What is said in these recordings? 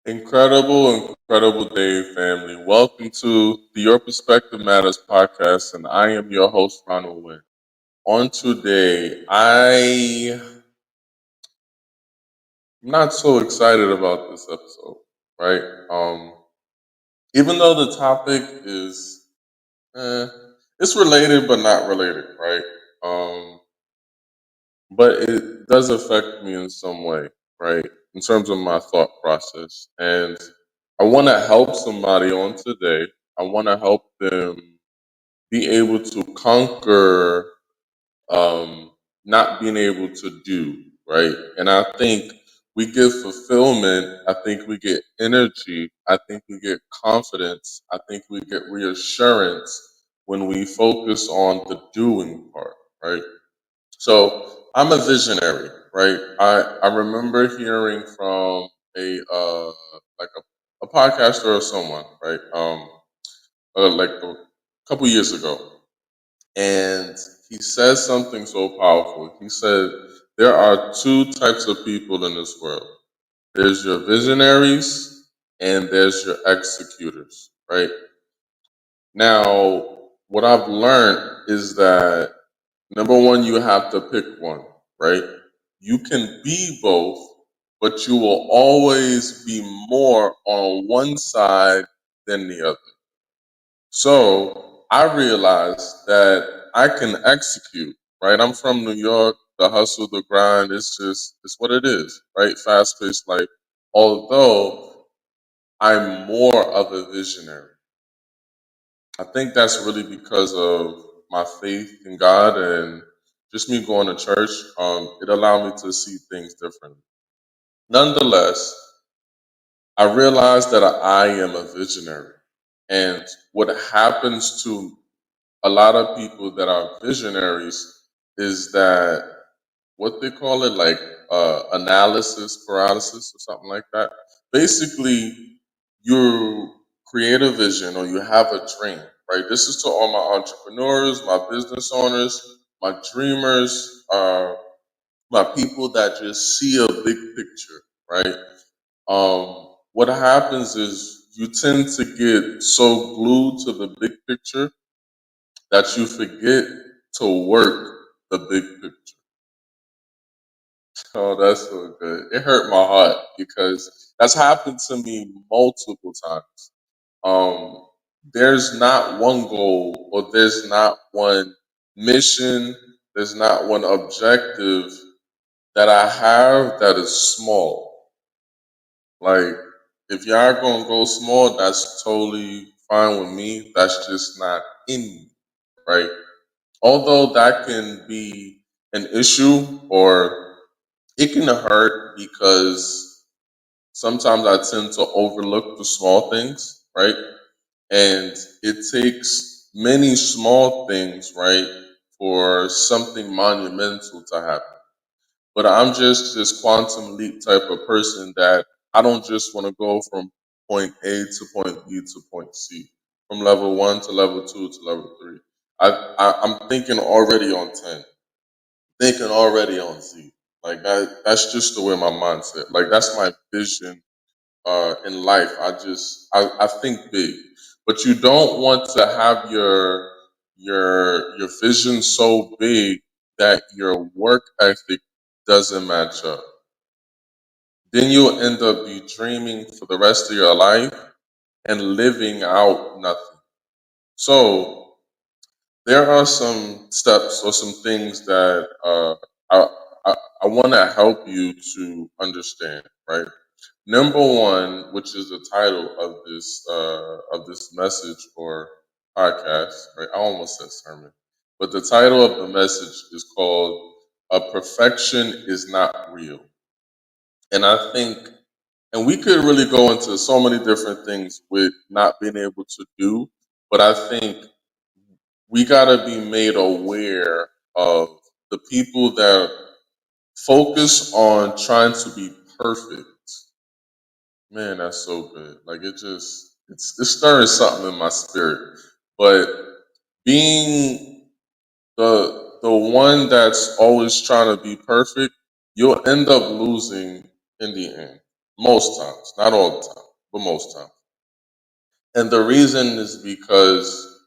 Incredible day, family. Welcome to the Your Perspective Matters podcast, and I am your host, Ronald. On today, I'm not so excited about this episode, right? Even though the topic is, eh, it's related but not related, right? Um, but it does affect me in some way, right? In terms of my thought process. And I want to help somebody on today. I want to help them be able to conquer um, not being able to do, right? And I think we get fulfillment. I think we get energy. I think we get confidence. I think we get reassurance when we focus on the doing part, right? So I'm a visionary, right? I remember hearing from a like a podcaster or someone, right? Like a couple years ago, and he says something so powerful. He said there are two types of people in this world. There's your visionaries and there's your executors, right? Now, what I've learned is that number one, you have to pick one, right? You can be both, but you will always be more on one side than the other. So I realized that I can execute, right? I'm from New York, the hustle, the grind, it's what it is, right? Fast paced life. Although I'm more of a visionary. I think that's really because of my faith in God and just me going to church. It allowed me to see things differently. Nonetheless, I realized that I am a visionary. And what happens to a lot of people that are visionaries is that what they call it, like analysis paralysis or something like that. Basically, you create a vision or you have a dream, right? This is to all my entrepreneurs, my business owners, my dreamers, my people that just see a big picture, right? What happens is you tend to get so glued to the big picture that you forget to work the big picture. Oh, that's so good. It hurt my heart because that's happened to me multiple times. Um, there's not one goal or there's not one mission, there's not one objective that I have that is small. Like, if y'all gonna go small, that's totally fine with me. That's just not in me, right? Although that can be an issue or it can hurt because sometimes I tend to overlook the small things, right? And it takes many small things, right, for something monumental to happen. But I'm just this quantum leap type of person that I don't just want to go from point A to point B to point C, from level one to level two to level three. I'm thinking already on 10, thinking already on Z. Like that's just the way my mindset. Like that's my vision in life. I think big, but you don't want to have your vision so big that your work ethic doesn't match up. Then you'll end up be dreaming for the rest of your life and living out nothing. So there are some steps or some things that I, I want to help you to understand, right? Number one, which is the title of this message or podcast, right? I almost said sermon, but the title of the message is called "A Perfection Is Not Real," and I think, and we could really go into so many different things with not being able to do, but I think we gotta be made aware of the people that focus on trying to be perfect. Man, that's so good. Like it's stirring something in my spirit. But being the one that's always trying to be perfect, you'll end up losing in the end. most times, not all the time, but most times. And the reason is because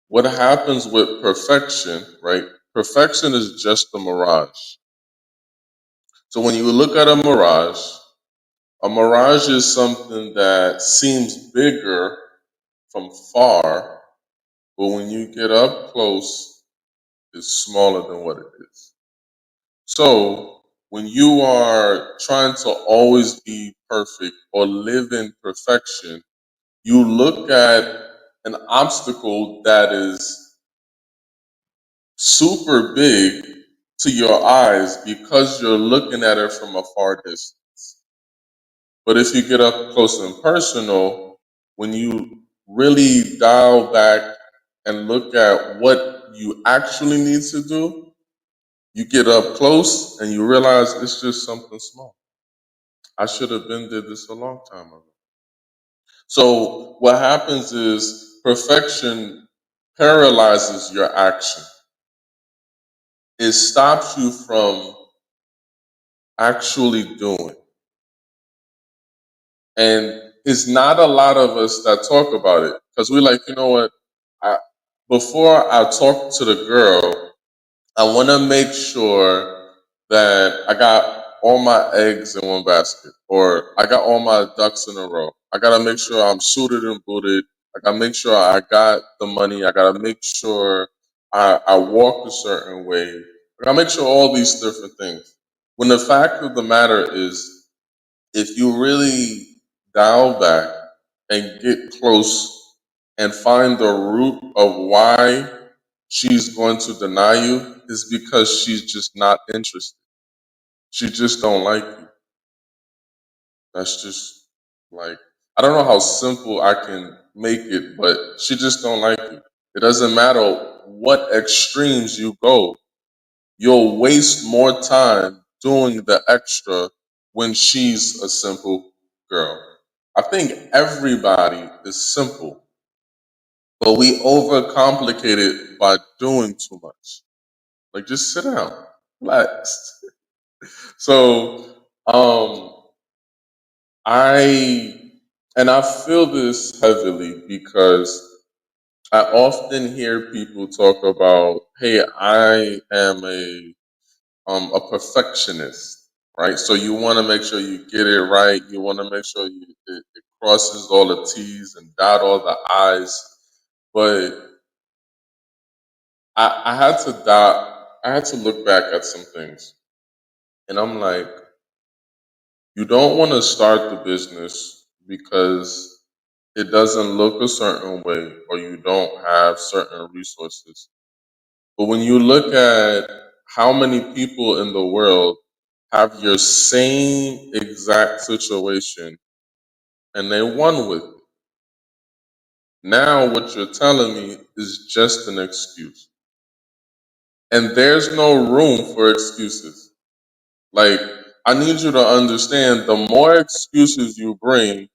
what happens with perfection, right? Perfection is just a mirage. So when you look at a mirage is something that seems bigger from far, but when you get up close, it's smaller than what it is. So when you are trying to always be perfect or live in perfection, you look at an obstacle that is super big to your eyes because you're looking at it from a far distance. But if you get up close and personal, when you really dial back and look at what you actually need to do, you get up close and you realize it's just something small. I should have been did this a long time ago. So what happens is perfection paralyzes your action. It stops you from actually doing. And it's not a lot of us that talk about it because we're like, you know what? I, before I talk to the girl, I want to make sure that I got all my eggs in one basket or I got all my ducks in a row. I got to make sure I'm suited and booted. I got to make sure I got the money. I got to make sure I walk a certain way. I got to make sure all these different things. When the fact of the matter is, if you really dial back and get close and find the root of why she's going to deny you is because she's just not interested. She just don't like you. That's just like I don't know how simple I can make it, but she just don't like you. It doesn't matter what extremes you go. You'll waste more time doing the extra when she's a simple girl. I think everybody is simple, but we overcomplicate it by doing too much. Like just sit down, relax. So I I feel this heavily because I often hear people talk about, "Hey, I am a perfectionist," right? So you want to make sure you get it right. You want to make sure it crosses all the T's and dot all the I's. But I had to I had to look back at some things, and I'm like, you don't want to start the business because it doesn't look a certain way or you don't have certain resources. But when you look at how many people in the world have your same exact situation and they won with it, now what you're telling me is just an excuse. And there's no room for excuses. Like, I need you to understand the more excuses you bring,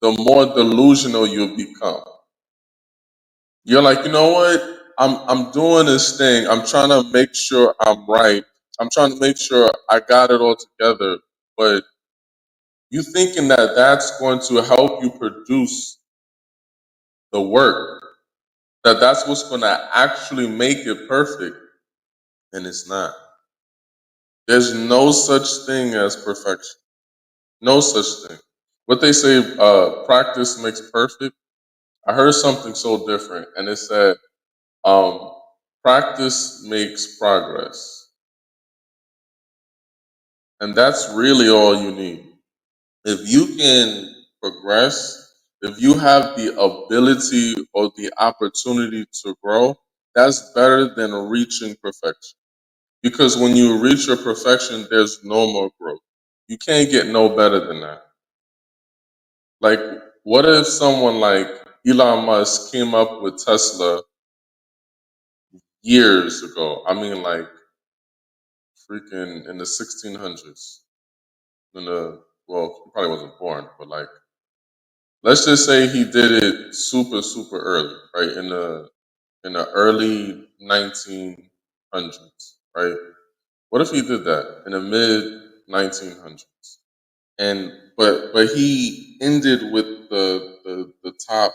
the more delusional you become. You're like, you know what? I'm doing this thing. I'm trying to make sure I'm right. I'm trying to make sure I got it all together. But you thinking that that's going to help you produce the work, that that's what's going to actually make it perfect, and it's not. There's no such thing as perfection. No such thing. What they say, practice makes perfect. I heard something so different, and it said, um, practice makes progress. And that's really all you need. If you can progress, if you have the ability or the opportunity to grow, that's better than reaching perfection. Because when you reach your perfection, there's no more growth. You can't get no better than that. Like, what if someone like Elon Musk came up with Tesla years ago? I mean, like, freaking in the 1600s. In the, well, he probably wasn't born, but like, let's just say he did it super, super early, right? In the early 1900s, right? What if he did that in the mid 1900s? And but he ended with the top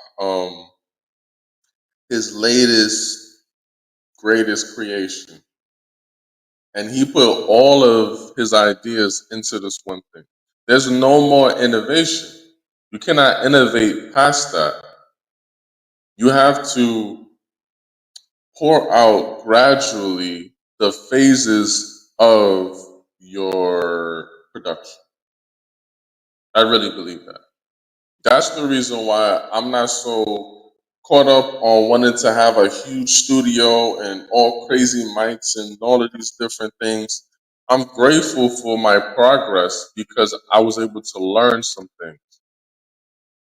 his latest greatest creation, and he put all of his ideas into this one thing. There's no more innovation. You cannot innovate past that. You have to pour out gradually the phases of your production. I really believe that. That's the reason why I'm not so caught up on wanting to have a huge studio and all crazy mics and all of these different things. I'm grateful for my progress because I was able to learn something.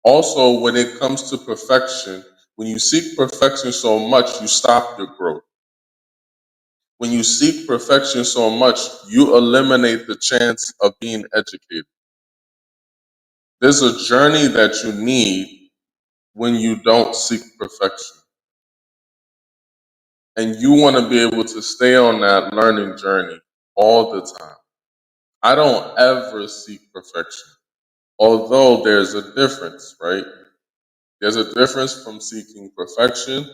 Also, when it comes to perfection, when you seek perfection so much, you stop your growth. When you seek perfection so much, you eliminate the chance of being educated. There's a journey that you need when you don't seek perfection. And you want to be able to stay on that learning journey all the time. I don't ever seek perfection. Although there's a difference, right? There's a difference from seeking perfection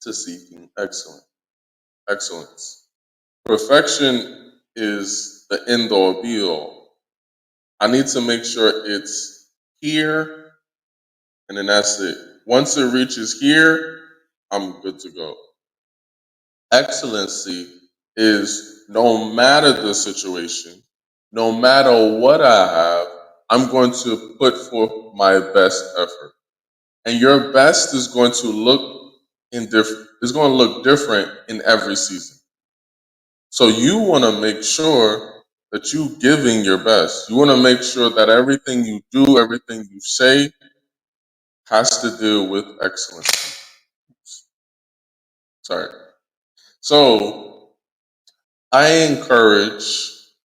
to seeking excellence. Perfection is the end all be all. I need to make sure it's here and then that's it. Once it reaches here, I'm good to go. Excellency is no matter the situation, no matter what I have, I'm going to put forth my best effort. And your best is going to look is going to look different in every season. So you want to make sure that you giving your best. You want to make sure that everything you do, everything you say has to do with excellence. Sorry. So I encourage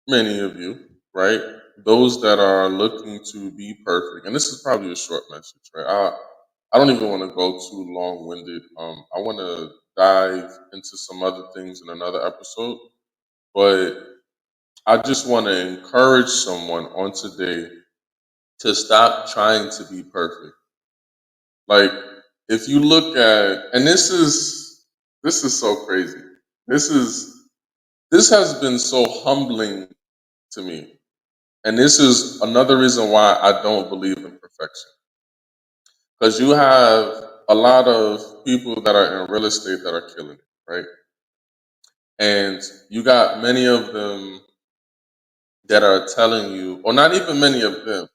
many of you, right? Those that are looking to be perfect, and this is probably a short message, right? I don't even want to go too long winded. I want to dive into some other things in another episode, but I just want to encourage someone on today to stop trying to be perfect. Like, if you look at, and this is so crazy. This is this has been so humbling to me. And this is another reason why I don't believe in perfection. Because you have a lot of people that are in real estate that are killing it, right? And you got many of them that are telling you, or not even many of them,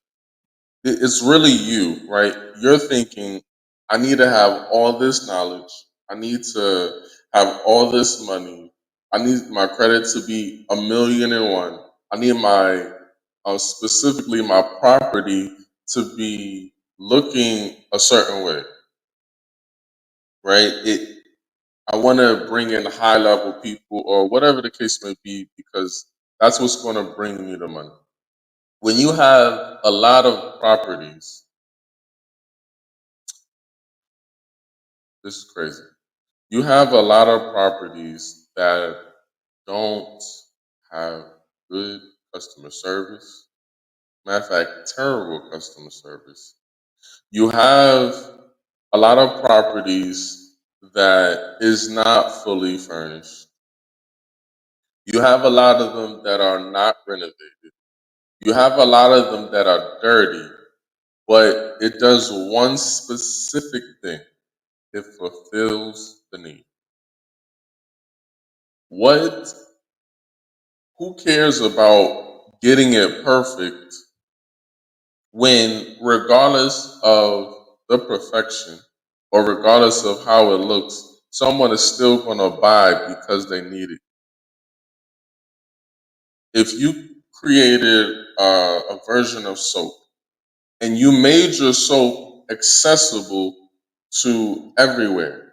it's really you, right? You're thinking, I need to have all this knowledge. I need to have all this money. I need my credit to be 1,000,001. I need my, specifically my property to be looking a certain way, right? I want to bring in high level people or whatever the case may be because that's what's going to bring me the money. When you have a lot of properties, this is crazy. You have a lot of properties that don't have good customer service. Matter of fact, terrible customer service. You have a lot of properties that is not fully furnished. You have a lot of them that are not renovated. You have a lot of them that are dirty, but it does one specific thing. It fulfills the need. What Who cares about getting it perfect when, regardless of the perfection or regardless of how it looks, someone is still going to buy because they need it? If you created a version of soap and you made your soap accessible to everywhere,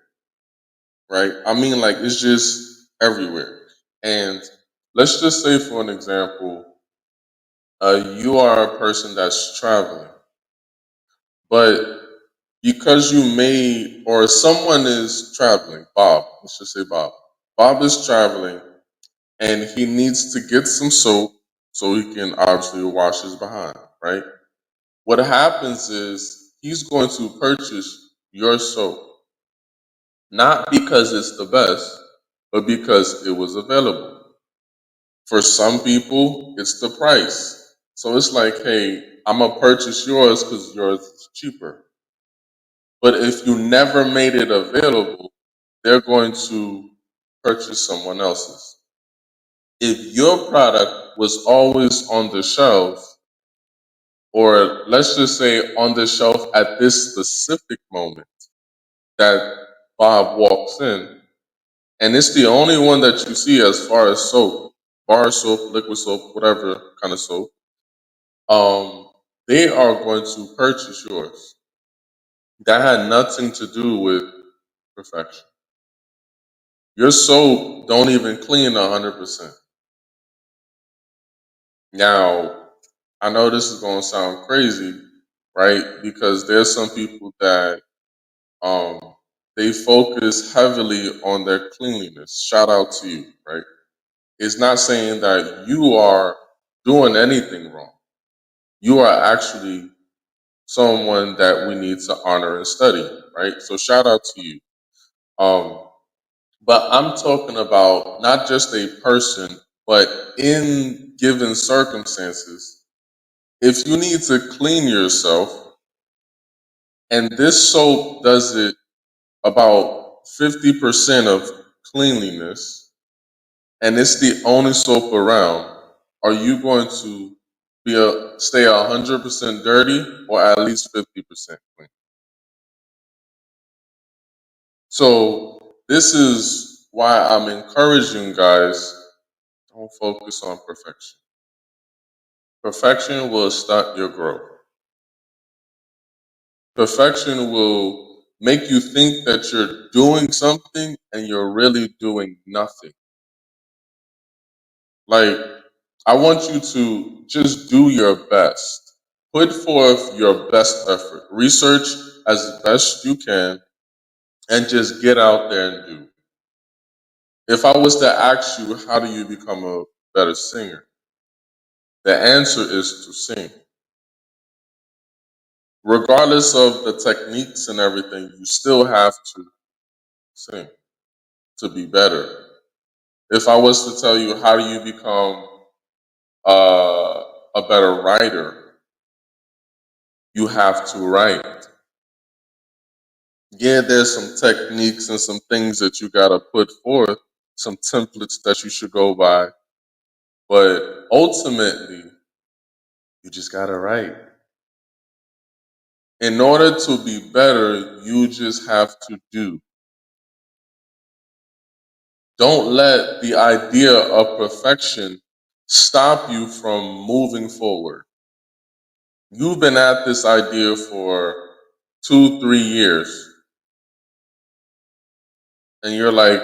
right? I mean, like it's just everywhere. And let's just say, for an example, you are a person that's traveling, but because you made, or someone is traveling, Bob, let's just say Bob. Bob is traveling and he needs to get some soap so he can obviously wash his behind. right? What happens is he's going to purchase your soap, not because it's the best, but because it was available. For some people, it's the price. So it's like, hey, I'm going to purchase yours because yours is cheaper. But if you never made it available, they're going to purchase someone else's. If your product was always on the shelf, or let's just say on the shelf at this specific moment that Bob walks in, and it's the only one that you see as far as soap, bar soap, liquid soap, whatever kind of soap, they are going to purchase yours. That had nothing to do with perfection. Your soap don't even clean 100%. Now, I know this is going to sound crazy, right? Because there's some people that um, they focus heavily on their cleanliness. Shout out to you, right? It's not saying that you are doing anything wrong. You are actually someone that we need to honor and study, right? So shout out to you. Um, but I'm talking about not just a person, but in given circumstances, if you need to clean yourself, and this soap does it about 50% of cleanliness, and it's the only soap around, are you going to stay 100% dirty or at least 50% clean? So this is why I'm encouraging guys, don't focus on perfection. Perfection will stunt your growth. Perfection will make you think that you're doing something and you're really doing nothing. Like, I want you to just do your best. Put forth your best effort. Research as best you can and just get out there and do. If I was to ask you, how do you become a better singer? The answer is to sing. Regardless of the techniques and everything, you still have to sing to be better. If I was to tell you, how do you become a better writer, you have to write. Yeah, there's some techniques and some things that you got to put forth, some templates that you should go by, but ultimately, you just got to write. In order to be better, you just have to do. Don't let the idea of perfection stop you from moving forward. You've been at this idea for 2, 3 years, and you're like,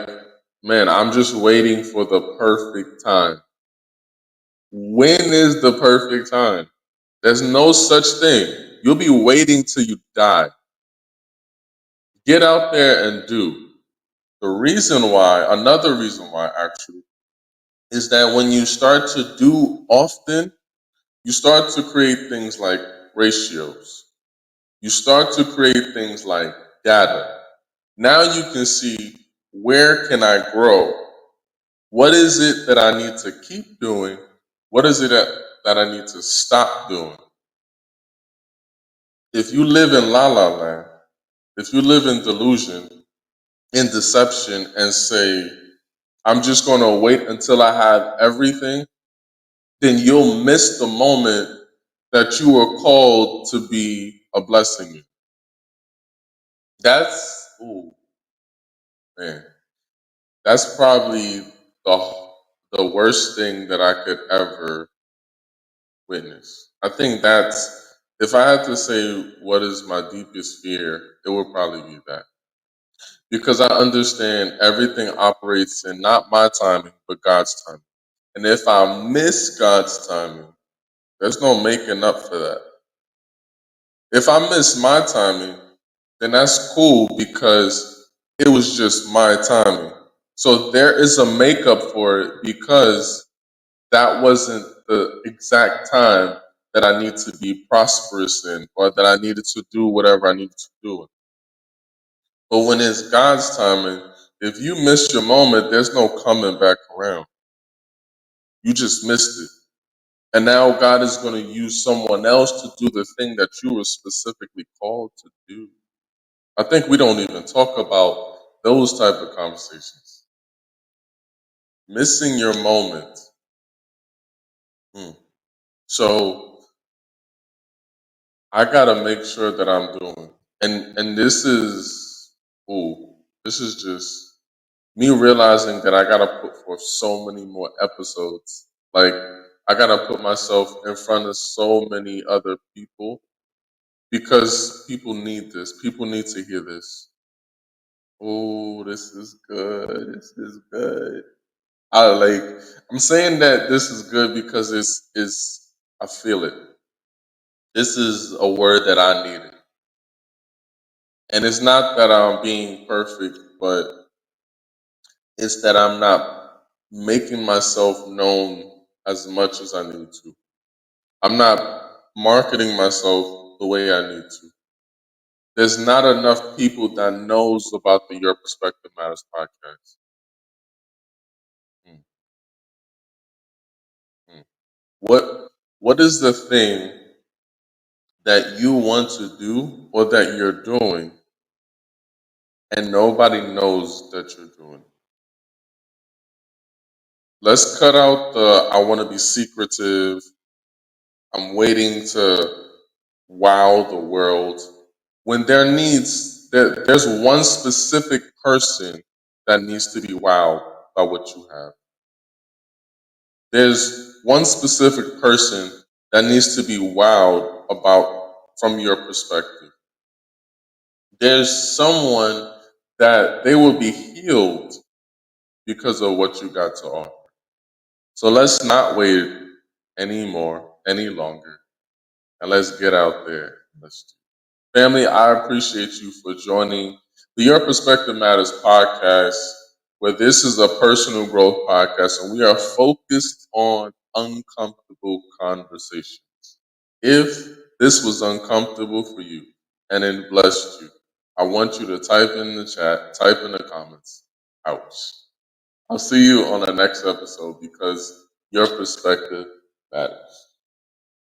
man, I'm just waiting for the perfect time. When is the perfect time? There's no such thing. You'll be waiting till you die. Get out there and do. Another reason why actually, is that when you start to do often, you start to create things like ratios. You start to create things like data. Now you can see, where can I grow? What is it that I need to keep doing? What is it that I need to stop doing? If you live in la la land, if you live in delusion, in deception, and say, I'm just going to wait until I have everything, then you'll miss the moment that you were called to be a blessing. Ooh, man, that's probably the, the worst thing that I could ever witness. I think if I had to say what is my deepest fear, it would probably be that. Because I understand everything operates in not my timing, but God's timing. And if I miss God's timing, there's no making up for that. If I miss my timing, then that's cool because it was just my timing. So there is a makeup for it because that wasn't the exact time that I need to be prosperous in, or that I needed to do whatever I needed to do. But when it's God's timing, if you miss your moment, there's no coming back around. You just missed it. And now God is going to use someone else to do the thing that you were specifically called to do. I think we don't even talk about those type of conversations. Missing your moment. Hmm. So I gotta make sure that I'm doing. And this is just me realizing that I gotta put forth so many more episodes. Like I gotta put myself in front of so many other people because people need this. People need to hear this. Oh, this is good. This is good. I like I'm saying that this is good because it's I feel it. This is a word that I needed. And it's not that I'm being perfect, but it's that I'm not making myself known as much as I need to. I'm not marketing myself the way I need to. There's not enough people that knows about the Your Perspective Matters podcast. Mm, mm. What is the thing that you want to do or that you're doing and nobody knows that you're doing? Let's cut out the I want to be secretive. I'm waiting to wow the world. When there's one specific person that needs to be wowed by what you have. There's one specific person that needs to be wowed about from your perspective. There's someone that they will be healed because of what you got to offer. So let's not wait anymore, any longer, and let's get out there. Let's do it. Family, I appreciate you for joining the Your Perspective Matters podcast, where this is a personal growth podcast, and we are focused on uncomfortable conversations. If this was uncomfortable for you and it blessed you, I want you to type in the chat, type in the comments, ouch. I'll see you on the next episode because your perspective matters.